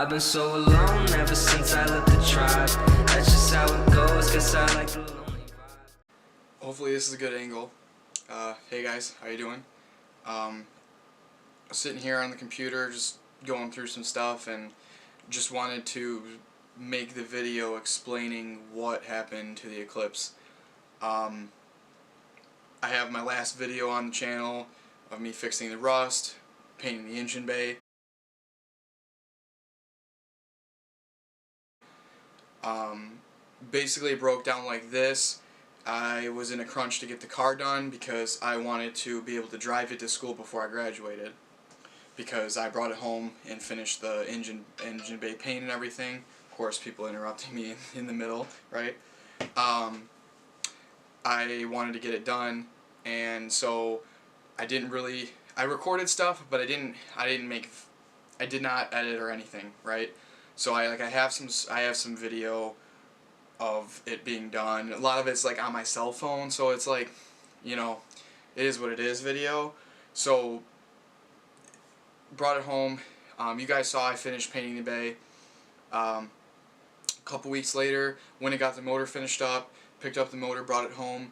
I've been so alone ever since I left the tribe. That's just how it goes, guess I like the lonely vibe. Hopefully this is a good angle. Hey guys, how you doing? Sitting here on the computer just going through some stuff and just wanted to make the video explaining what happened to the Eclipse. I have my last video on the channel of me fixing the rust, painting the engine bay. Basically it broke down like this. I was in a crunch to get the car done because I wanted to be able to drive it to school before I graduated, because I brought it home and finished the engine bay paint and everything. Of course, people interrupting me in the middle, right? I wanted to get it done, and so I recorded stuff, but I did not edit or anything, right? So I have some video of it being done. A lot of it's like on my cell phone, so it's like, you know, it is what it is video. So brought it home. You guys saw I finished painting the bay. A couple weeks later, when I got the motor finished up, picked up the motor, brought it home.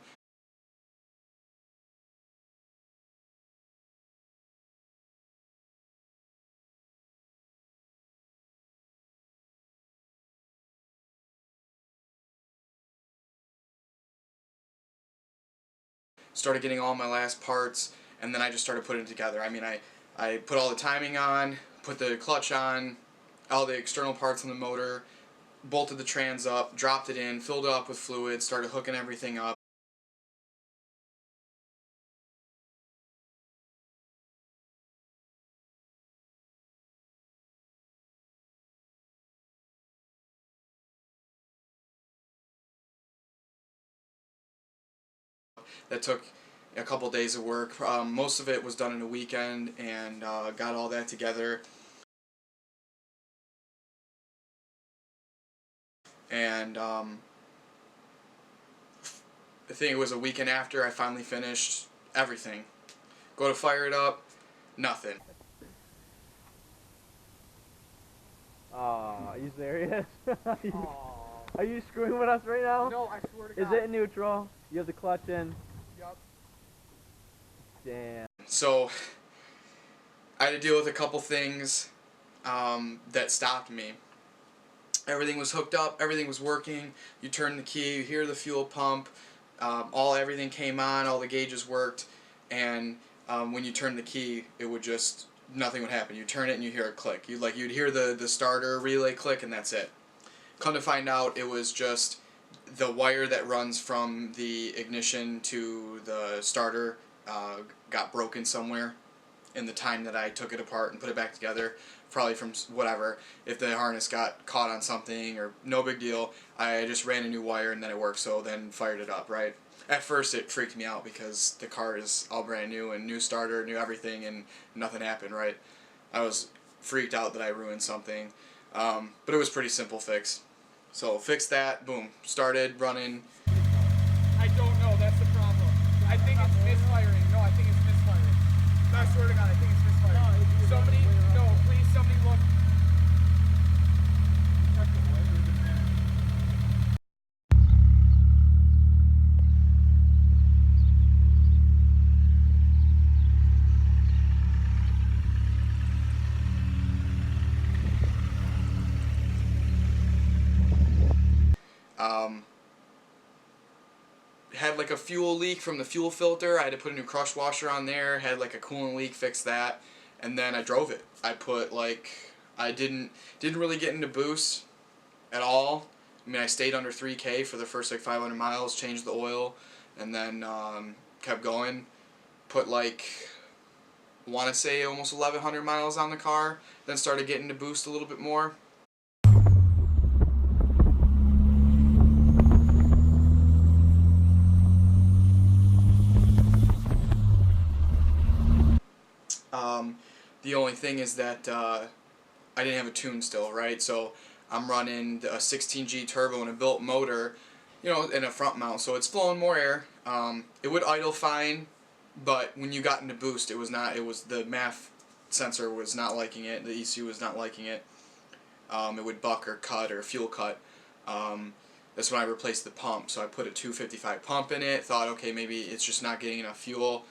Started getting all my last parts, and then I just started putting it together. I mean, I put all the timing on, put the clutch on, all the external parts on the motor, bolted the trans up, dropped it in, filled it up with fluid, started hooking everything up. That took a couple days of work. Most of it was done in a weekend, and got all that together. And I think it was a weekend after I finally finished everything. Go to fire it up, nothing. Aw, are you serious? Are you screwing with us right now? No, I swear to God. Is it in neutral? You have the clutch in? Yup. Damn. So I had to deal with a couple things that stopped me. Everything was hooked up, everything was working. You turn the key, you hear the fuel pump, everything came on, all the gauges worked, and when you turn the key, it would just, nothing would happen. You turn it and you hear it click. You'd hear the starter relay click, and that's it. Come to find out, it was just the wire that runs from the ignition to the starter got broken somewhere in the time that I took it apart and put it back together, probably from whatever. If the harness got caught on something, or no big deal, I just ran a new wire and then it worked, so then fired it up, right? At first it freaked me out because the car is all brand new and new starter, new everything, and nothing happened, right? I was freaked out that I ruined something, but it was pretty simple fix. So fixed that, boom, started running. I don't know, that's the problem. I think it's misfiring. No, I think it's misfiring. I swear to God, I think it's misfiring. Somebody, no, please, somebody look. Check the wires in there. Had like a fuel leak from the fuel filter. I had to put a new crush washer on there. Had like a coolant leak, fixed that, and then I drove it. I put I didn't really get into boost at all. I mean, I stayed under 3K for the first like 500 miles, changed the oil, and then kept going. Put want to say almost 1,100 miles on the car. Then started getting to boost a little bit more. The only thing is that I didn't have a tune still, right? So I'm running a 16G turbo and a built motor, you know, and a front mount, so it's flowing more air. It would idle fine, but when you got into boost, the MAF sensor was not liking it, the ECU was not liking it. it would buck or cut or fuel cut. That's when I replaced the pump. So I put a 255 pump in it, thought, okay, maybe it's just not getting enough fuel,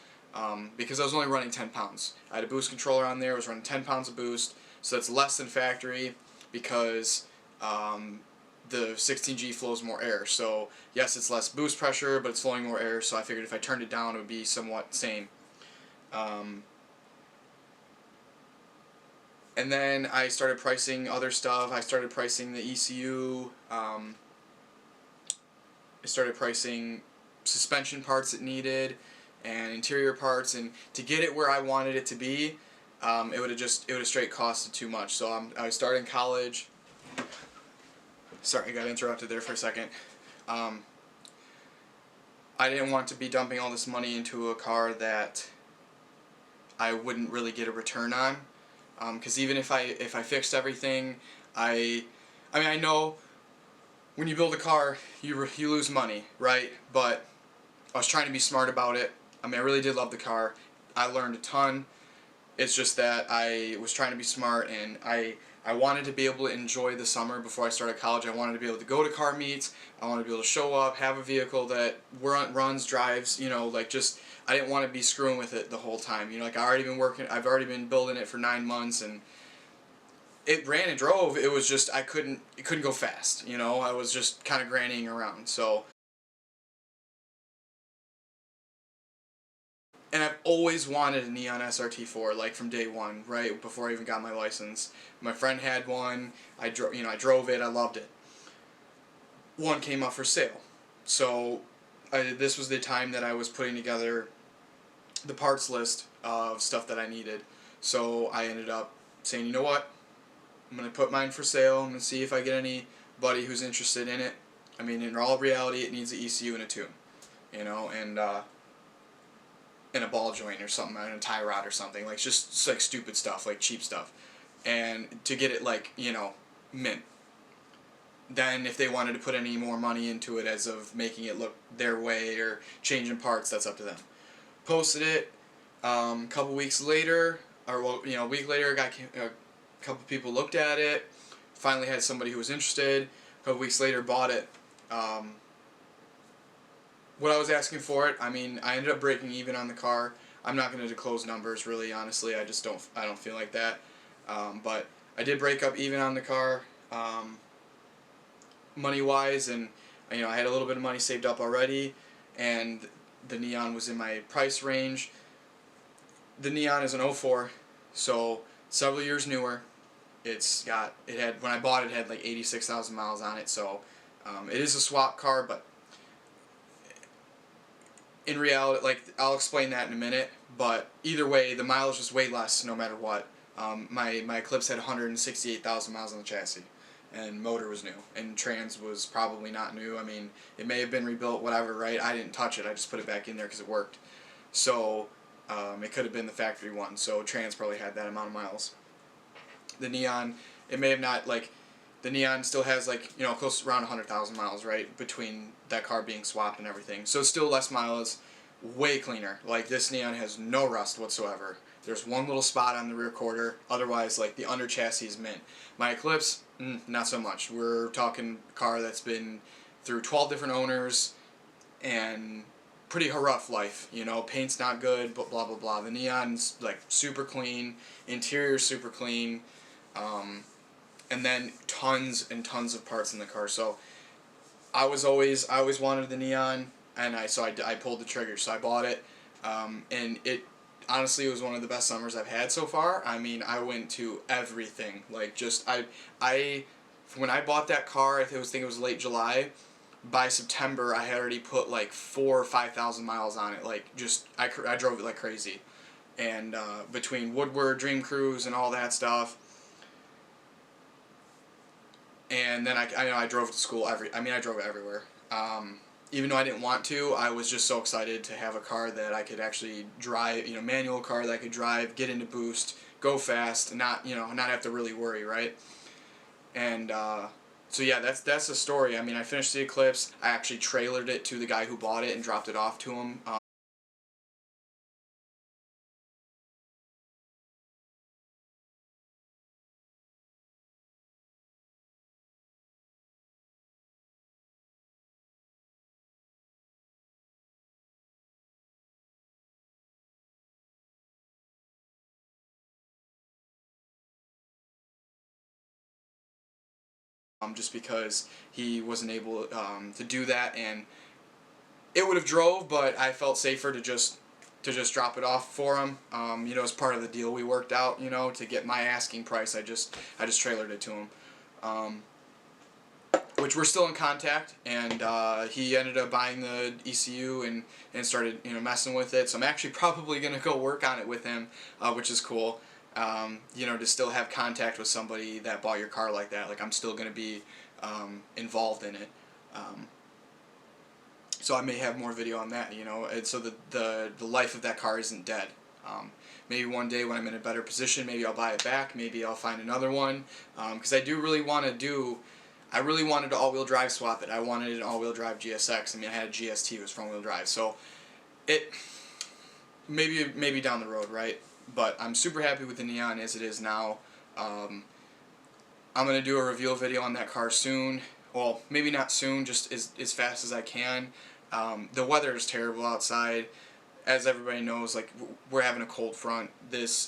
because I was only running 10 pounds. I had a boost controller on there, I was running 10 pounds of boost, so that's less than factory because the 16G flows more air. So yes, it's less boost pressure, but it's flowing more air, so I figured if I turned it down, it would be somewhat same. And then I started pricing other stuff. I started pricing the ECU. I started pricing suspension parts it needed and interior parts, and to get it where I wanted it to be, it would have straight costed too much. So I started in college. Sorry, I got interrupted there for a second. I didn't want to be dumping all this money into a car that I wouldn't really get a return on. Because even if I fixed everything, I mean, I know when you build a car, you lose money, right? But I was trying to be smart about it. I mean, I really did love the car. I learned a ton. It's just that I was trying to be smart, and I wanted to be able to enjoy the summer before I started college. I wanted to be able to go to car meets. I wanted to be able to show up, have a vehicle that runs, drives, like just, I didn't want to be screwing with it the whole time. Like I've already been building it for 9 months, and it ran and drove. It was just, it couldn't go fast, I was just kind of grannying around, so. And I've always wanted a Neon SRT4, like from day one, right before I even got my license. My friend had one. I drove it. I loved it. One came up for sale, so this was the time that I was putting together the parts list of stuff that I needed. So I ended up saying, you know what? I'm gonna put mine for sale. I'm gonna see if I get anybody who's interested in it. I mean, in all reality, it needs an ECU and a tune, and a ball joint or something, and a tie rod or something, like just like stupid stuff, like cheap stuff, and to get it like mint. Then if they wanted to put any more money into it as of making it look their way or changing parts, that's up to them. Posted it. Couple weeks later, or a week later, a couple people looked at it. Finally had somebody who was interested. A couple weeks later, bought it. What I was asking for it, I mean, I ended up breaking even on the car. I'm not going to disclose numbers, really, honestly. I don't feel like that. But I did break up even on the car, money-wise, and I had a little bit of money saved up already, and the Neon was in my price range. The Neon is an 04, so several years newer. When I bought it, it had like 86,000 miles on it, so it is a swap car, but in reality, like, I'll explain that in a minute, but either way, the mileage was way less no matter what. My Eclipse had 168,000 miles on the chassis, and motor was new, and trans was probably not new. I mean, it may have been rebuilt, whatever, right? I didn't touch it, I just put it back in there because it worked. So, it could have been the factory one, so trans probably had that amount of miles. The Neon, it may have not, like, the Neon still has, like, close to around 100,000 miles, right, between that car being swapped and everything. So still less miles, way cleaner. Like, this Neon has no rust whatsoever. There's one little spot on the rear quarter. Otherwise, like, the under chassis is mint. My Eclipse, not so much. We're talking a car that's been through 12 different owners and pretty rough life. Paint's not good, but blah, blah, blah. The Neon's, like, super clean. Interior's super clean. And then tons and tons of parts in the car. So I always wanted the Neon, and I pulled the trigger. So I bought it, and it honestly was one of the best summers I've had so far. I mean, I went to everything. Like, just when I bought that car, I think it was late July. By September, I had already put like 4,000 or 5,000 miles on it. Like, just I drove it like crazy, and between Woodward, Dream Cruise, and all that stuff. And then I drove to school I drove everywhere. Even though I didn't want to, I was just so excited to have a car that I could actually drive, manual car that I could drive, get into boost, go fast, not have to really worry, right? And so yeah, that's the story. I mean, I finished the Eclipse. I actually trailered it to the guy who bought it and dropped it off to him. just because he wasn't able to do that, and it would have drove, but I felt safer to just drop it off for him. You know, as part of the deal we worked out, you know, to get my asking price, I just trailered it to him. Which we're still in contact, and he ended up buying the ECU and started, you know, messing with it. So I'm actually probably gonna go work on it with him, which is cool. You know, to still have contact with somebody that bought your car like that. Like, I'm still gonna be involved in it. So I may have more video on that, you know, and so the life of that car isn't dead. Maybe one day when I'm in a better position, maybe I'll buy it back, maybe I'll find another one, because I do really want to do, I really wanted to all-wheel drive swap it. I wanted an all-wheel drive GSX. I mean, I had a GST, it was front-wheel drive, so it, maybe down the road, right? But I'm super happy with the Neon as it is now. I'm going to do a reveal video on that car soon. Well, maybe not soon, just as fast as I can. The weather is terrible outside. As everybody knows, like, we're having a cold front.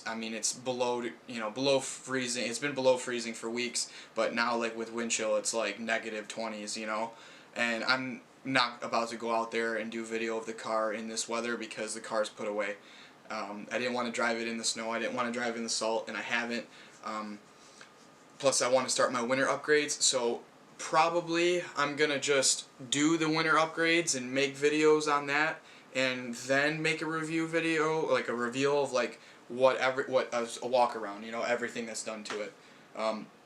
I mean, it's below, you know, below freezing. It's been below freezing for weeks, but now, like, with wind chill, it's like -20s, you know. And I'm not about to go out there and do video of the car in this weather because the car's put away. I didn't want to drive it in the snow. I didn't want to drive it in the salt, and I haven't. Plus, I want to start my winter upgrades, so probably I'm going to just do the winter upgrades and make videos on that, and then make a review video, like a reveal of like a walk around, you know, everything that's done to it.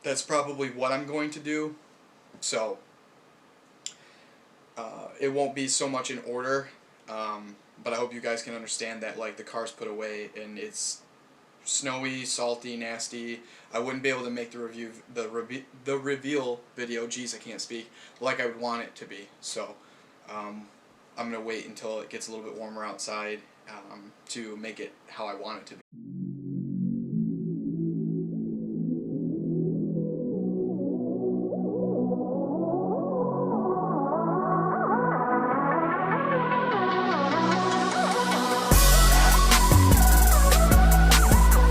That's probably what I'm going to do. So it won't be so much in order, but I hope you guys can understand that, like, the car's put away and it's snowy, salty, nasty. I wouldn't be able to make the reveal video, geez, I can't speak, like I would want it to be. So I'm going to wait until it gets a little bit warmer outside to make it how I want it to be.